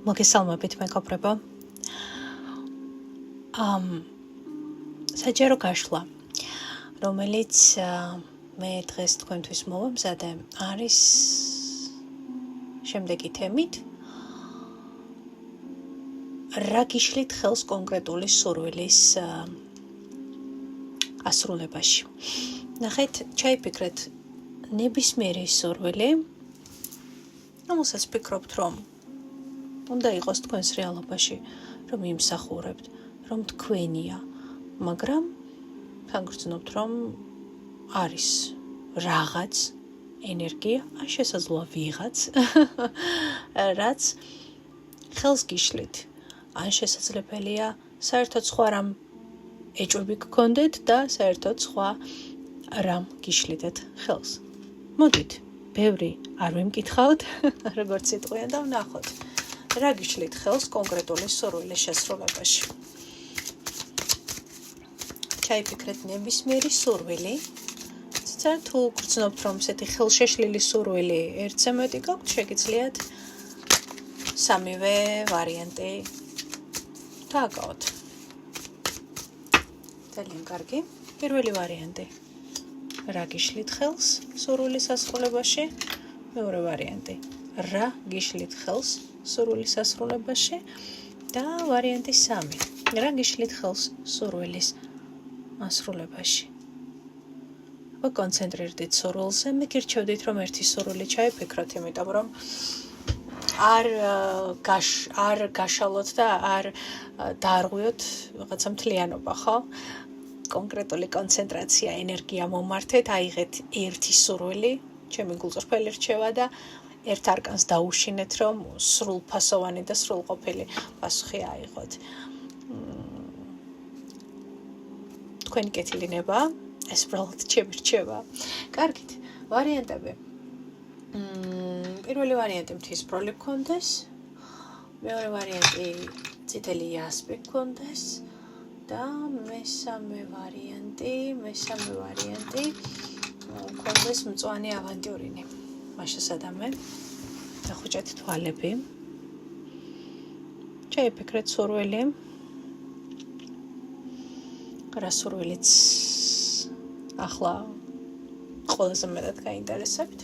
მოგესალმებით მეგობრებო. საჯარო გაშლა, რომელიც მე დღეს თქვენთვის მოვამზადე, არის შემდეგი თემით. რა გიშლით ხელს კონკრეტული სურვილის ასრულებაში. ნახეთ, ჩაიფიქრეთ ნებისმიერი სურვილი, რომელსაც ფიქრობთ, რომ უნდა იყოს თქვენს რეალობაში, რომ იმსახურებთ, რომ თქვენია, მაგრამ საგრძნობთ, რომ არის რაღაც ენერგია, ან შესაძლოა ვიღაც, რაც ხელს გიშლით, ან შესაძლებელია საერთოდ სხვა რამ ეჭვები გქონდეთ და საერთოდ სხვა რამ გიშლიდეთ ხელს. მოდით, ბევრი არ ვიმკითხავთ, როგორც იტყვიან და ვნახოთ. რა გიშლით ხელს კონკრეტული სურვილის შესრულებაში. ჩაიფიქრეთ ნებისმიერი სურვილი. ცოტა თუ გრძნობთ, რომ ესეთი ხელშეშლილი სურვილი ერთზე მეტი გაქვთ, შეგიძლიათ სამივე ვარიანტი დააკავოთ. ძალიან კარგი. პირველი ვარიანტი. რა გიშლით ხელს სურვილის ასრულებაში? მეორე ვარიანტი. რა გიშლით ხელს სურვილის ასრულებაში? და ვარიანტი 3. რა გიშლით ხელს სურვილის ასრულებაში? კონცენტრირდით სურვილზე, მე გირჩევდით, რომ ერთი სურვილი ჩაიფიქროთ, იმიტომ რომ არ გაშალოთ და არ დაარღვიოთ რაღაცა მთლიანობა, ხო? კონკრეტული კონცენტრაცია, ენერგია მომართეთ, აიღეთ ერთი სურვილი, ჩემი გულწრფელი რჩევა და ერთ არკანს დაუშინეთ, რომ სრულფასოვანი და სრულყოფილი პასუხი აიღოთ. თქვენი კეთილინება, ეს უბრალოდ ჩემი რჩევა. კარგით, ვარიანტები. პირველი ვარიანტი მთისბროლი გქონდეს, მეორე ვარიანტი წითელი იასპი გქონდეს და მესამე ვარიანტი გქონდეს მწვანე ავანტიურინი. მაშასადამე დახუჭეთ თვალები. ჩაიფიქრეთ სურვილი. რა სურვილიც ახლა ყველაზე მეტად გაინტერესებთ.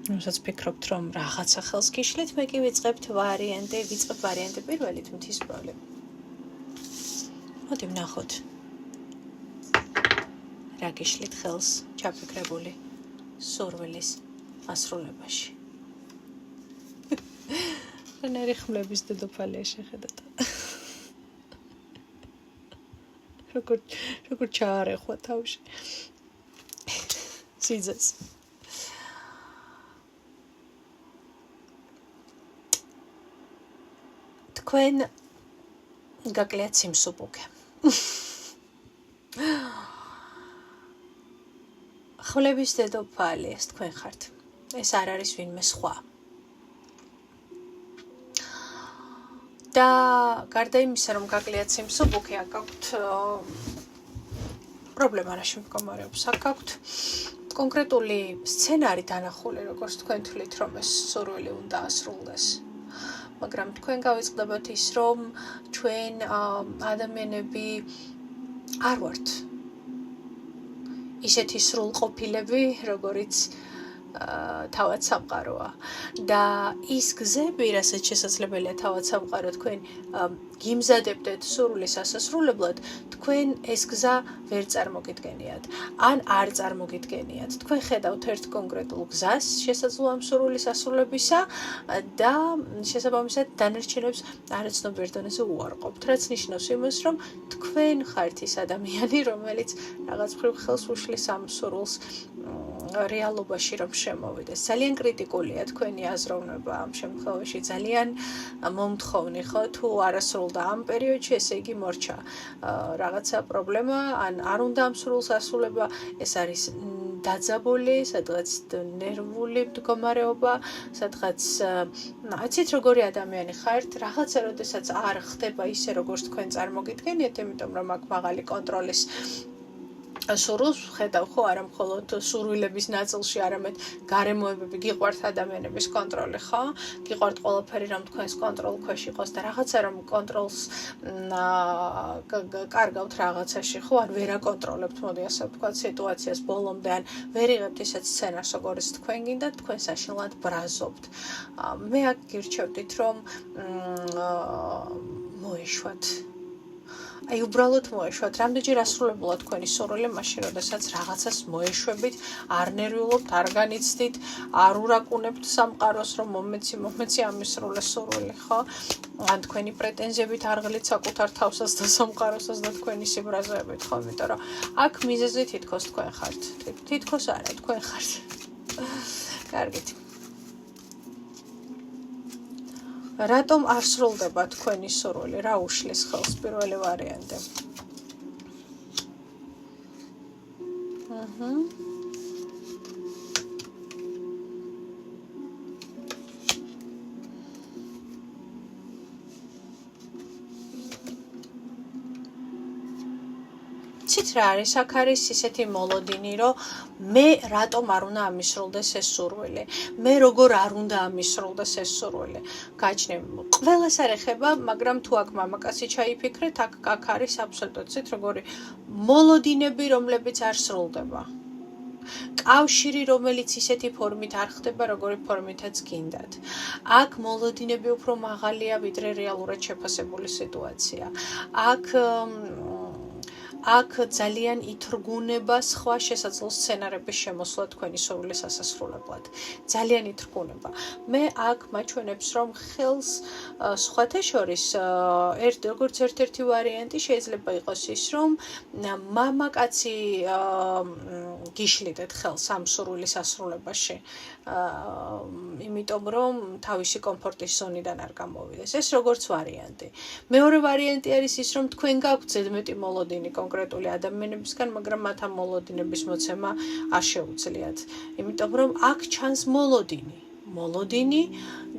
რომელსაც ფიქრობთ, რომ რაღაცა ხელს გიშლით, მე კი ვიწყებ ვარიანტი პირველით მთისბროლი. მოდი ვნახოთ. რა გიშლით ხელს ჩაფიქრებული სურვილის ასრულებაში. რანერი ხმლების დედოფალია შეხედათ. როგორ ჩაარეხვა თავში. სიძეს. თქვენ გაკლიათ სიმსუბუქე. ხმლების დედოფალი ეს თქვენ ხართ. ეს არ არის ვინმე სხვა. და გარდა იმისა, რომ გაკლიათ სიმსუბუქე, აქ აქვთ პრობლემა რაში მდგომარეობს. აქ აქვთ კონკრეტული სცენარი დანახული, როგორც თქვენ თვლით, რომ ეს სურვილი უნდა ასრულდეს. მაგრამ თქვენ გავიწყდებათ ის, რომ ჩვენ ადამიანები არ ვართ ისეთი სრულყოფილები, როგორიც თავად სამყაროა. და ის გზები, რასაც შესაძლებელია თავად სამყარო თქვენ გიმზადებდეთ სურვილის ასასრულებლად, თქვენ ეს გზა ვერ წარმოგიდგენიათ. ან არ წარმოგიდგენიათ. თქვენ ხედავთ ერთ კონკრეტულ გზას შესაძლოა ამ სურვილის ასრულებისა და შესაბამისად დანარჩენებს არაცნობ დონეზე უარყოფთ. რაც ნიშნავს იმას, რომ თქვენ ხართ ის ადამიანი, რომელიც რაღაც მხრივ ხელს უშლის ამ სურვილს რეალობაში რომ შემოვიდეს. ძალიან კრიტიკულია თქვენი აზროვნება ამ შემთხვევაში, ძალიან მომთხოვნი, ხო? თუ არ ასრულდა ამ პერიოდში, ესე იგი მორჩა რაღაცა პრობლემა, ან არ უნდა ამ სურვილს ასრულება, ეს არის დაძაბული, სადღაც ნერვული მდგომარეობა, სადღაც იცით როგორი ადამიანი ხართ, რაღაცა როდესაც არ ხდება ისე, როგორც თქვენ წარმოგიდგენიათ, იმიტომ რომ აქ მაღალი კონტროლის სურვილს ხედავ ხო არა მხოლოდ სურვილების ნაწილში, არამედ გარემოებები, გიყვართ ადამიანების კონტროლი, ხო? გიყვართ ყველაფერი რომ თქვენს კონტროლ ქვეშ იყოს და რაღაცა რომ კონტროლს კარგავთ რაღაცაში, ხო? ან ვერ აკონტროლებთ, მოდი ასე ვთქვათ, სიტუაციას ბოლომდე, ან ვერ იღებთ ისეთ სცენარს, როგორც თქვენ გინდათ, თქვენ საშინლად ბრაზობთ. მე აქ გირჩევდით რომ მოეშვათ. აი უბრალოდ მოეშვათ. რამდენჯერ ასრულებულა თქვენი სურვილი მაშინ, როდესაც რაღაცას მოეშვებით, არ ნერვიულობთ, არ განიცდით, არ ურაკუნებთ სამყაროს, რომ მომეცი ამისრულე სურვილი, ხო? ან თქვენი პრეტენზიებით არ ღლით საკუთარ თავსაც და სამყაროსაც და თქვენი სიბრაზეებით, ხო? იმიტომ რომ აქ მიზეზი თითქოს თქვენ ხართ. თითქოს არა, თქვენ ხართ. კარგით. რატომ არ სრულდება თქვენი სურვილი? რა უშლის ხელს? პირველი ვარიანტი. ცით რა არის? აქ არის ისეთი მოლოდინი, რომ მე რატომ არ უნდა ამისრულდეს ეს სურვილი? მე როგორ არ უნდა ამისრულდეს ეს სურვილი? გაჩნი, ყველას არ ეხება, მაგრამ თუ აქ მამაკაცი ჩაიფიქრეთ, აქ არის აბსოლუტურად ცით როგორი მოლოდინები, რომლებიც არ სრულდება. კავშირი, რომელიც ისეთი ფორმით არ ხდება, როგორი ფორმითაც გინდათ. აქ მოლოდინები უფრო მაღალია, ვიდრე რეალურად შეფასებული სიტუაცია. აქ ძალიან ითრგუნება სხვა შესაძლო სცენარების შემოსვლა თქვენი სურვილის ასასრულებლად. ძალიან ითრგუნება. მე აქ მაჩვენებს, რომ ხელს სხვათა შორის როგორც ერთ-ერთი ვარიანტი შეიძლება იყოს ის, რომ მამაკაცი გიშლიდეთ ხელს ამ სურვილის ასრულებაში. იმიტომ რომ თავისი კომფორტის ზონიდან არ გამოვიდეს. ეს როგორც ვარიანტი. მეორე ვარიანტი არის ის, რომ თქვენ გაქვთ ზედმეტი მოლოდინი კონკრეტული ადამიანებისგან, მაგრამ მათ ამ მოლოდინების მოცემა არ შეუძლიათ. იმიტომ რომ აქ ჩანს მოლოდინი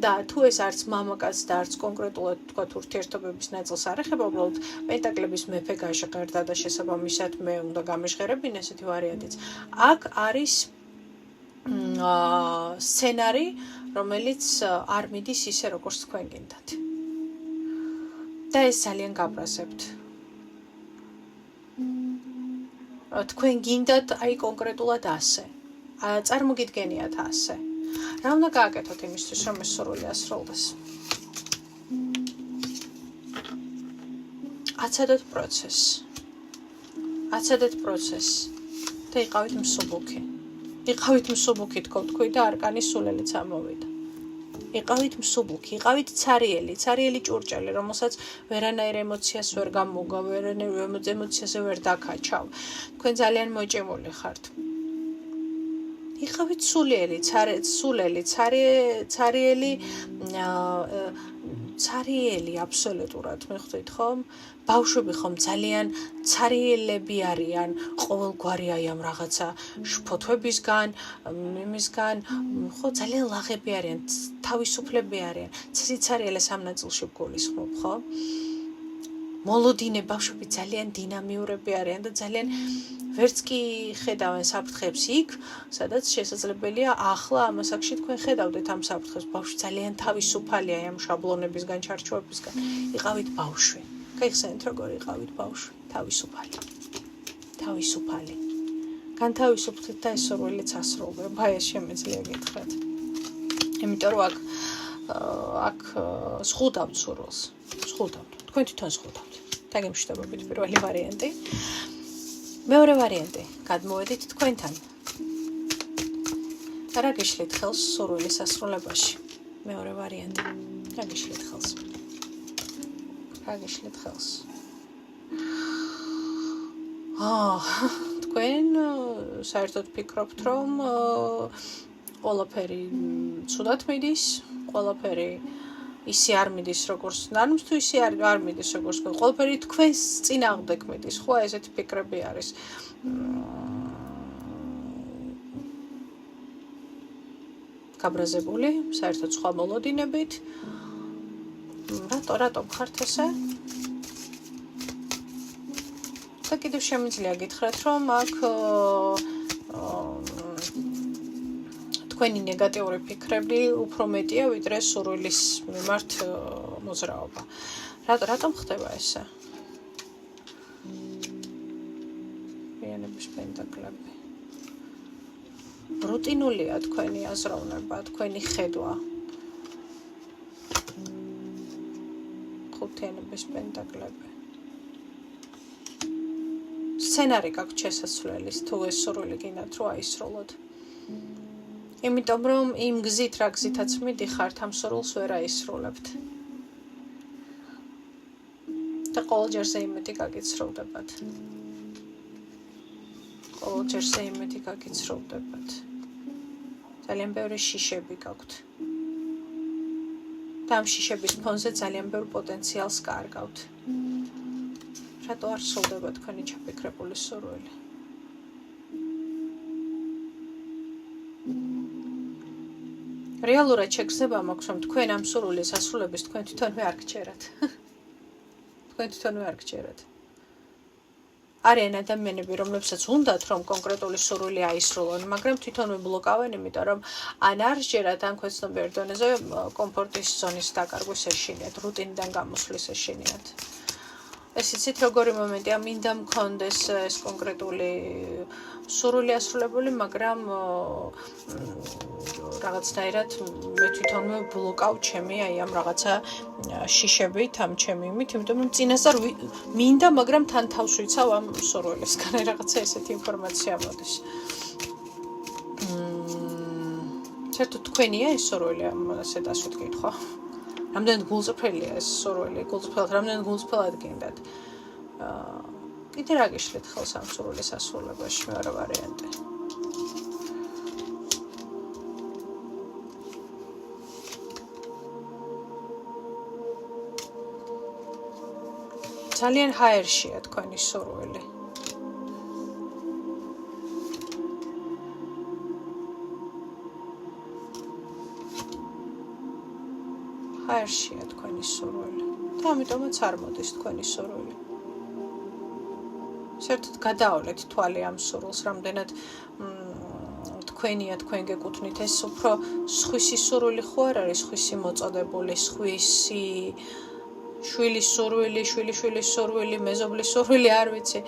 და თუ ეს არც მამაკაც და არც კონკრეტულად თქვათ ურთიერთობების ნაწილს არ ეხება, უბრალოდ პენტაკლების მეფე გაჟღერდა და შესაბამისად მე უნდა გამეჟღერებინ ესეთი ვარიანტიც. აქ არის სცენარი, რომელიც არ მიდის ისე როგორც თქვენ გინდათ. და ეს ძალიან გაბრაზებთ. თქვენ გინდათ აი კონკრეტულად ასე. წარმოგიდგენიათ ასე. რა უნდა გააკეთოთ იმისთვის, რომ ეს სურვილი ასრულდეს? აცადოთ პროცესს. და იყავით მსუბუქი. იყავით მსუბუქი თქვი და არკანი სულელიც ამოვიდა. იყავით მსუბუქი, იყავით ცარიელი ჭურჭელი, რომელსაც ვერანაირ ემოციას ვერ გამოგა, ვერანაირ ემოციაზე ვერ დაკაჩავ. თქვენ ძალიან მოჭიმული ხართ. იყავით ცარიელი აბსოლუტურად, მიხვდით ხომ? ბავშვები ხომ ძალიან ცარიელები არიან, ყოველგვარი აი ამ რაღაცა შფოთვებისგან, იმისგან, ხო, ძალიან ლაღები არიან, თავისუფლები არიან. ცარიელეს ამ ნაწილში გულისხმობ, ხო? მოლოდინე ბავშვები ძალიან დინამიურები არიან და ძალიან ვერც კი ხედავენ საფრთხებს იქ, სადაც შესაძლებელია ახლა ამ ასაკში თქვენ ხედავდეთ ამ საფრთხებს. ბავშვი ძალიან თავისუფალია ამ შაბლონებისგან, ჩარჩოებისგან. იყავით ბავშვი. გაიხსენეთ როგორ იყავით ბავშვი, თავისუფალი. განთავისუფლდით და ეს სურვილიც ასრულდება. აი ეს შემეძლია გითხრათ. იმიტომ რომ აქ ზღუდავთ სურვილს. თქვენ თვითონ ზღუდავთ. დაგემშვიდობებით პირველი ვარიანტი. მეორე ვარიანტი, გადმოვედით თქვენთან. რა გიშლით ხელს სურვილის ასრულებაში? მეორე ვარიანტი. რა გიშლით ხელს? თქვენ საერთოდ ფიქრობთ, რომ ყველაფერი ცუდად მიდის, ყველაფერი ისე არ მიდის, როგორც ნორმს, თუ ისე არ მიდის, როგორც ყველაფერი თქვენს წინააღმდეგ მიდის, ხო, ესეთი ფიქრები არის. გაბრაზებული, საერთოდ სხვა მოლოდინებით. რატომ ხართ ესე? და და კიდევ შემიძლია გითხრათ, რომ აქ თქვენი ნეგატიური ფიქრები უფრო მეტია, ვიდრე სურვილის მიმართ მოძრაობა. რატომ ხდება ესე? მიანების პენტაკლები. რუტინულია თქვენი აზროვნება, თქვენი ხედვა. ხუთიანების პენტაკლები. სცენარი გაქვთ შესასვლელის, თუ ეს სურვილი გინდათ, რომ აისრულოთ. იმიტომ რომ იმ გზით, რა გზითაც მიდიხართ, ამ სურვილს ვერ აისრულებთ. და ყოველჯერ იმეთი გაგიცროვდებათ. ყოველჯერ იმეთი გაგიცროვდებათ. ძალიან ბევრი შიშები გაქვთ. და ამ შიშების ფონზე ძალიან ბევრ პოტენციალს კარგავთ. რატო არ სრულდება თქვენი ჩაფიქრებული სურვილი? რეალურად შეგრძნება მაქვს, რომ თქვენ ამ სურვილის ასრულების თქვენ თვითონვე არ გჯერათ. თქვენ თვითონვე არ გჯერათ. არიან ადამიანები, რომლებსაც უნდათ, რომ კონკრეტული სურვილი აისრულონ, მაგრამ თვითონვე ბლოკავენ, იმიტომ რომ ან არ სჯერათ, ან ქვეცნობიერ დონეზე კომფორტის ზონის დაკარგვის ეშინიათ, რუტინიდან გამოსვლის ეშინიათ. ეს იცით როგორი მომენტია, მინდა მქონდეს ეს კონკრეტული სურვილი ასრულებული, მაგრამ რაღაცნაირად მე თვითონვე ბლოკავ ჩემი აი ამ რაღაცა შიშებით, ამ ჩემი იმით, იმიტომ რომ წინასწარ მინდა, მაგრამ თან თავს ვიცავ ამ სურვილისგან, აი რაღაცა ესეთი ინფორმაცია მოდის. საერთოდ თქვენია ეს სურვილი, ასე დასვით კითხვა. რამდენად გულწრფელია ეს სურვილი, გულწრფელად, რამდენად გულწრფელად გინდათ. კიდე რა გიშლით ხელს ამ სურვილის ასრულებაში, მეორე ვარიანტი. ძალიან ჰაერშია თქვენი სურვილი. ჰაერშია თქვენი სურვილი. და ამიტომაც არ მოდის თქვენი სურვილი. საერთოდ გადაავლეთ თვალი ამ სურვილს, რამდენად თქვენია, თქვენ გეკუთვნით, ეს უფრო სხვისი სურვილი ხო არ არის, სხვისი მოწოდებული, სხვისი შვილის სურვილი, შვილიშვილის სურვილი, მეზობლის სურვილი, არ ვიცი.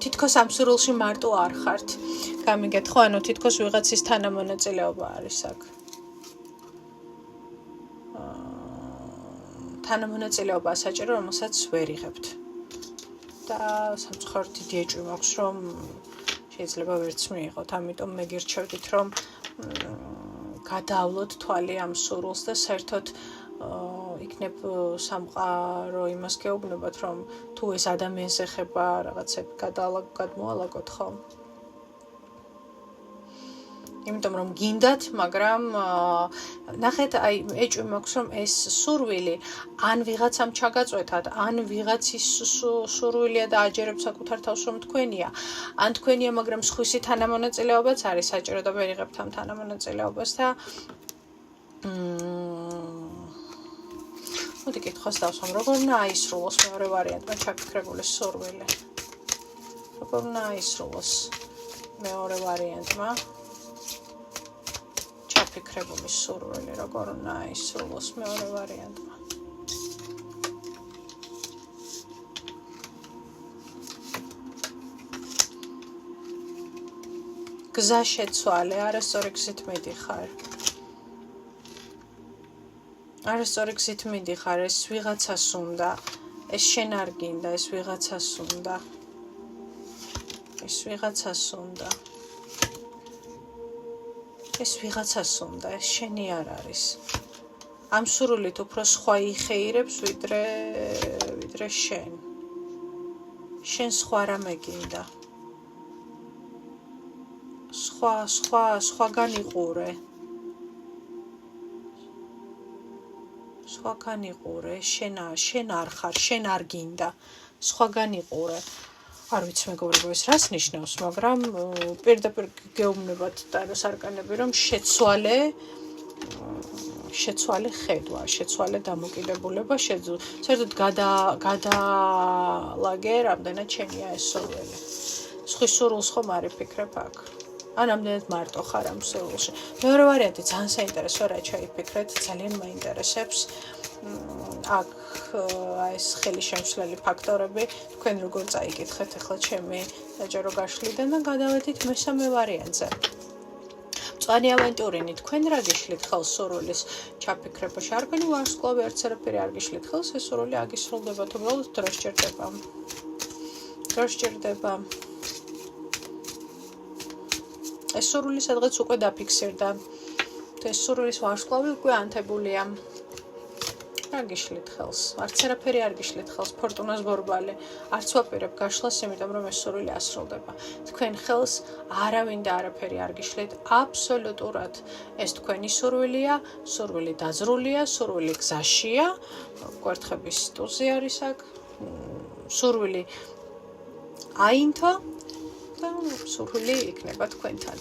თითქოს ამ სურვილში მარტო არ ხართ. გამიგეთ ხო, ანუ თითქოს ვიღაცის თანამონაწილეობა არის აქ. თანამონაწილეობა საჭირო, რომელსაც ვერ იღებთ. და სამწუხაროდ დიდი ეჭვი მაქვს, რომ შეიძლება ვერც მიიღოთ, ამიტომ მე გირჩევდით, რომ გადავლოთ თვალი ამ სურვილს და საერთოდ იქნებ სამყარო იმას გეუბნებათ, რომ თუ ეს ადამიანს ეხება რაღაცები გადმოალაგოთ, ხო? იმიტომ რომ გინდათ, მაგრამ ნახეთ, აი ეჭვი მაქვს, რომ ეს სურვილი ან ვიღაცამ ჩაგაწვეთათ, ან ვიღაცის სურვილია და აჯერებს საკუთარ თავს, რომ თქვენია, ან თქვენია, მაგრამ სხვისი თანამონაწილეობაც არის საჭირო და ვერ იღებთ ამ თანამონაწილეობას და მოდი კითხვას დავსვამ, როგორ უნდა აისრულოს მეორე ვარიანტმა ჩაფიქრებული სურვილი? როგორ უნდა აისრულოს მეორე ვარიანტმა ჩაფიქრებული სურვილი, როგორ უნდა აისრულოს მეორე ვარიანტმა? გზა შეცვალე, არასწორი გზით მიდიხარ. არასწორი გზით მიდიხარ, ეს ვიღაცას უნდა, ეს შენ არ გინდა, ეს ვიღაცას უნდა. ეს ვიღაცას უნდა. ეს ვიღაცას უნდა, ეს შენი არ არის. ამ სურვილით უფრო სხვა იხეირებს, ვიდრე შენ. შენ სხვა რამე გინდა. სხვაგან იყურე. სხვაგან იყურე, შენ არ ხარ, შენ არ გინდა. სხვაგან იყურე. არ ვიცი მეგობრებო, ეს რას ნიშნავს, მაგრამ პირდაპირ გეუბნებათ ტაროს არკანები, რომ შეცვალე შეცვალე ხედვა, შეცვალე დამოკიდებულება, საერთოდ გადალაგე რამდენად ჩემია ეს სურვილი. სხვის სურვილს ხომ არ იფიქრებ აქ. ან ამდენად მარტო ხარ ამ სურვილში. მეორე ვარიანტი ძალიან საინტერესოა, რა ჩაიფიქრეთ, ძალიან მაინტერესებს. აქ ეს ხელი შემცვლელი ფაქტორები, თქვენ როგორ წაიკითხეთ ახლა ჩემი საჯარო გაშლიდან და გადავედით მესამე ვარიანტზე. მწვანე ავანტურინი, თქვენ რა გიშლით ხელს სურვილის ჩაფიქრებაში? არგანი ვარსკვლავი არც არაფერი არ გიშლით ხელს, ეს სურვილი აგისრულდება, თუ უბრალოდ დრო სჭირდება. დრო სჭირდება. ეს სურვილი სადღაც უკვე დაფიქსირდა. ეს სურვილის ვარსკვლავი უკვე ანთებულია. რა გიშლით ხელს? არც არაფერი არ გიშლით ხელს, ფორტუნას ბორბალი. არც ვაპირებ გაშლას, იმიტომ რომ ეს სურვილი ასრულდება. თქვენ ხელს არავინ და არაფერი არ გიშლით, აბსოლუტურად. ეს თქვენი სურვილია, სურვილი დაძრულია, სურვილი გზაშია, კვერთხების ტუზი არის აქ. სურვილი აინთო და სურვილი იქნება თქვენთან.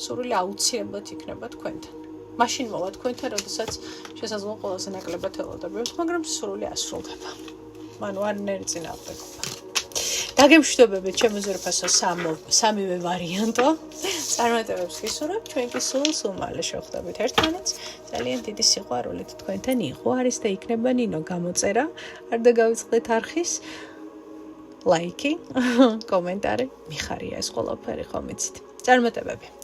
სურვილი აუცილებლად იქნება თქვენთან. მაშინ მოვა თქვენთან, როდესაც შესაძლოა ყველაზე ნაკლებად ელოდებიოთ, მაგრამ სურვილი ასრულდება. მანუ არ ნერწინააღმდეგობა. დაგემშვიდობებით ჩემო ზურფასო სამივე ვარიანტო. წარმატებებს გისურვებთ, ჩვენ კი სულ მალე შევხვდებით ერთმანეთს. ძალიან დიდი სიყვარულით თქვენთან იყო, არის და იქნება ნინო გამოწერა. არ დაგავიწყდეთ არხის ლაიკი, კომენტარი, მიხარია ეს ყველაფერი, ხომ იცით. წარმატებები.